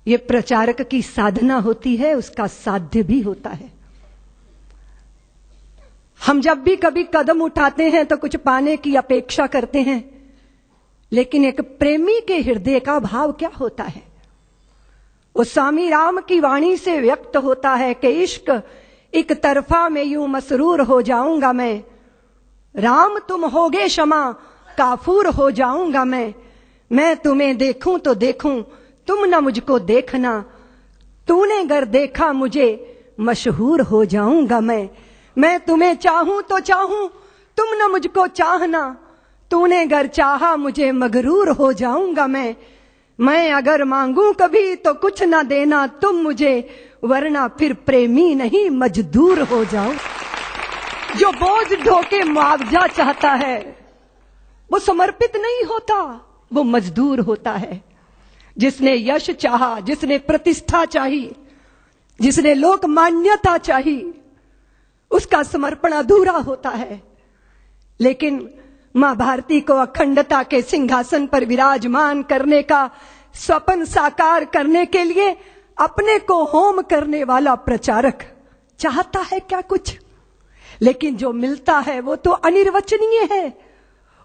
ये प्रचारक की साधना होती है, उसका साध्य भी होता है। हम जब भी कभी कदम उठाते हैं तो कुछ पाने की अपेक्षा करते हैं, लेकिन एक प्रेमी के हृदय का भाव क्या होता है? वो स्वामी राम की वाणी से व्यक्त होता है कि इश्क एक तरफा में यूं मसरूर हो जाऊंगा मैं, राम तुम होगे क्षमा काफूर हो जाऊंगा मैं तुम्हें देखूं तो देखूं तुम न मुझको देखना, तूने गर देखा मुझे मशहूर हो जाऊंगा मैं तुम्हें चाहूं तो चाहूं तुम न मुझको चाहना, तूने गर चाहा मुझे मगरूर हो जाऊंगा मैं अगर मांगू कभी तो कुछ ना देना तुम मुझे, वरना फिर प्रेमी नहीं मजदूर हो जाऊं। जो बोझ ढोके मुआवजा चाहता है वो समर्पित नहीं होता, वो मजदूर होता है। जिसने यश चाहा, जिसने प्रतिष्ठा चाही, जिसने लोक मान्यता चाही, उसका समर्पण अधूरा होता है। लेकिन मां भारती को अखंडता के सिंहासन पर विराजमान करने का स्वप्न साकार करने के लिए अपने को होम करने वाला प्रचारक चाहता है क्या कुछ? लेकिन जो मिलता है वो तो अनिर्वचनीय है,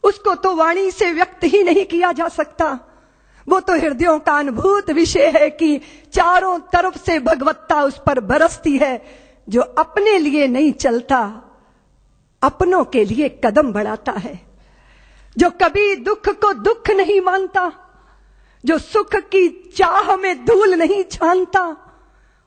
उसको तो वाणी से व्यक्त ही नहीं किया जा सकता। वो तो हृदयों का अनुभूत विषय है कि चारों तरफ से भगवत्ता उस पर बरसती है। जो अपने लिए नहीं चलता, अपनों के लिए कदम बढ़ाता है, जो कभी दुख को दुख नहीं मानता, जो सुख की चाह में धूल नहीं छानता,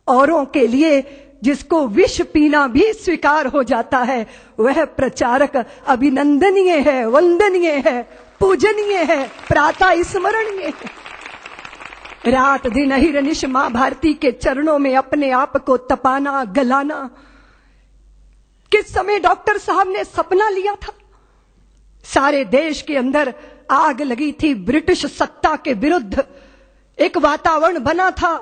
औरों के लिए जिसको विष पीना भी स्वीकार हो जाता है, वह प्रचारक अभिनंदनीय है, वंदनीय है, पूजनीय है, प्रातः स्मरणीय है। रात दिन अहिर्निश मां भारती के चरणों में अपने आप को तपाना, गलाना। किस समय डॉक्टर साहब ने सपना लिया था? सारे देश के अंदर आग लगी थी, ब्रिटिश सत्ता के विरुद्ध एक वातावरण बना था,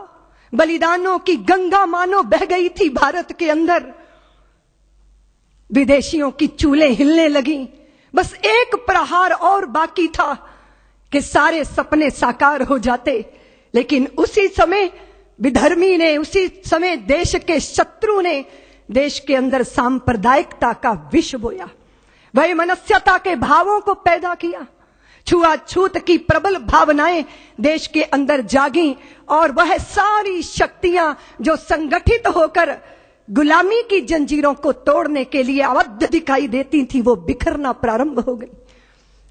बलिदानों की गंगा मानो बह गई थी भारत के अंदर, विदेशियों की चूल्हें हिलने लगी। बस एक प्रहार और बाकी था कि सारे सपने साकार हो जाते। लेकिन उसी समय विधर्मी ने, उसी समय देश के शत्रु ने देश के अंदर सांप्रदायिकता का विष बोया, वैमनस्यता के भावों को पैदा किया, छुआछूत की प्रबल भावनाएं देश के अंदर जागी, और वह सारी शक्तियां जो संगठित होकर गुलामी की जंजीरों को तोड़ने के लिए आबद्ध दिखाई देती थी, वो बिखरना प्रारंभ हो गई।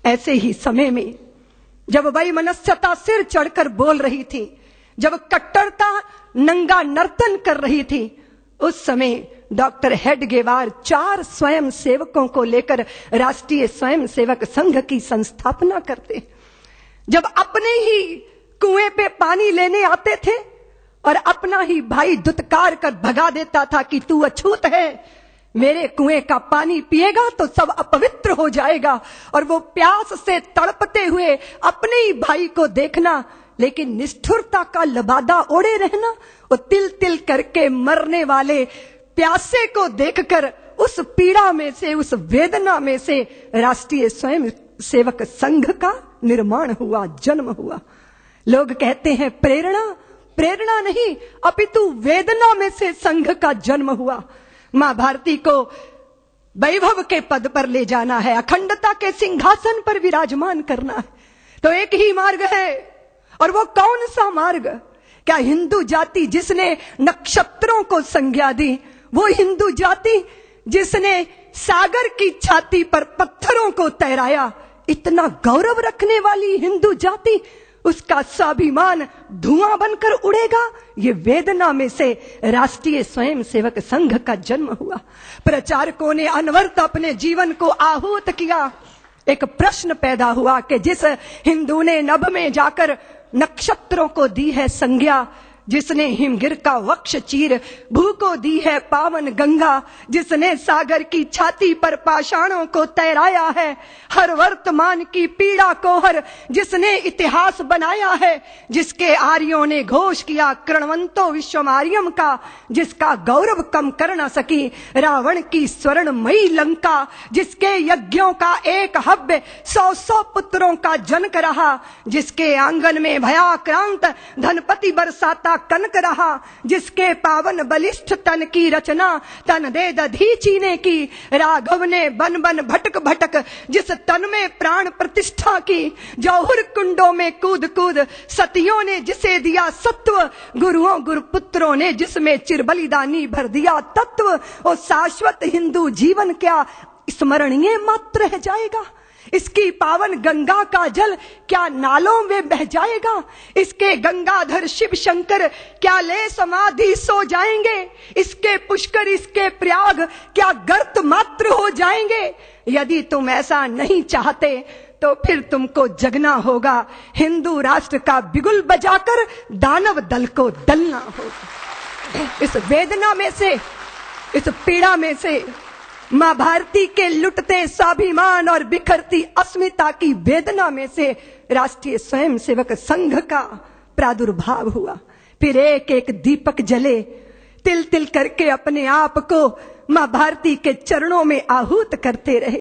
ऐसे ही समय में जब वैमनस्यता सिर चढ़कर बोल रही थी, जब कट्टरता नंगा नर्तन कर रही थी, उस समय डॉक्टर हेडगेवार 4 स्वयं सेवकों को लेकर राष्ट्रीय स्वयं सेवक संघ की संस्थापना करते। जब अपने ही कुएं पे पानी लेने आते थे और अपना ही भाई दुत्कार कर भगा देता था कि तू अछूत है, मेरे कुएं का पानी पिएगा तो सब अपवित्र हो जाएगा, और वो प्यास से तड़पते हुए अपने ही भाई को देखना, लेकिन निष्ठुरता का लबादा ओढ़े रहना, वो तिल तिल करके मरने वाले प्यासे को देखकर उस पीड़ा में से, उस वेदना में से राष्ट्रीय स्वयं सेवक संघ का निर्माण हुआ, जन्म हुआ। लोग कहते हैं प्रेरणा, प्रेरणा नहीं अपितु वेदना में से संघ का जन्म हुआ। मां भारती को वैभव के पद पर ले जाना है, अखंडता के सिंहासन पर विराजमान करना है, तो एक ही मार्ग है। और वो कौन सा मार्ग? क्या हिंदू जाति जिसने नक्षत्रों को संज्ञा दी, वो हिंदू जाति जिसने सागर की छाती पर पत्थरों को तैराया, इतना गौरव रखने वाली हिंदू जाति, उसका स्वाभिमान धुआं बनकर उड़ेगा? ये वेदना में से राष्ट्रीय स्वयं सेवक संघ का जन्म हुआ। प्रचारकों ने अनवरत अपने जीवन को आहूत किया। एक प्रश्न पैदा हुआ कि जिस हिंदू ने नभ में जाकर नक्षत्रों को दी है संज्ञा, जिसने हिमगिर का वक्ष चीर भू को दी है पावन गंगा, जिसने सागर की छाती पर पाषाणों को तैराया है, हर वर्तमान की पीड़ा को हर जिसने इतिहास बनाया है, जिसके आर्यों ने घोष किया कृणवंतो विश्वमार्यम का, जिसका गौरव कम कर न सकी रावण की स्वर्णमयी लंका, जिसके यज्ञों का एक हव्य 100 पुत्रों का जनक रहा, जिसके आंगन में भयाक्रांत धनपति बरसाता कनक रहा, जिसके पावन बलिष्ठ तन की रचना तन दे दधीची ने की, राघव ने बन बन भटक भटक जिस तन में प्राण प्रतिष्ठा की, जौहर कुंडों में कूद कूद सतियों ने जिसे दिया सत्व, गुरुओं गुरुपुत्रों ने जिसमें चिरबलिदानी भर दिया तत्व, और शाश्वत हिंदू जीवन क्या स्मरणीय मात्र रह जाएगा? इसकी पावन गंगा का जल क्या नालों में बह जाएगा? इसके गंगाधर शिव शंकर क्या ले समाधि सो जाएंगे? इसके पुष्कर इसके प्रयाग क्या गर्त मात्र हो जाएंगे? यदि तुम ऐसा नहीं चाहते तो फिर तुमको जगना होगा, हिंदू राष्ट्र का बिगुल बजाकर दानव दल को दलना होगा। इस वेदना में से, इस पीड़ा में से, मां भारती के लुटते स्वाभिमान और बिखरती अस्मिता की वेदना में से राष्ट्रीय स्वयंसेवक संघ का प्रादुर्भाव हुआ। फिर एक एक दीपक जले, तिल तिल करके अपने आप को मां भारती के चरणों में आहूत करते रहे।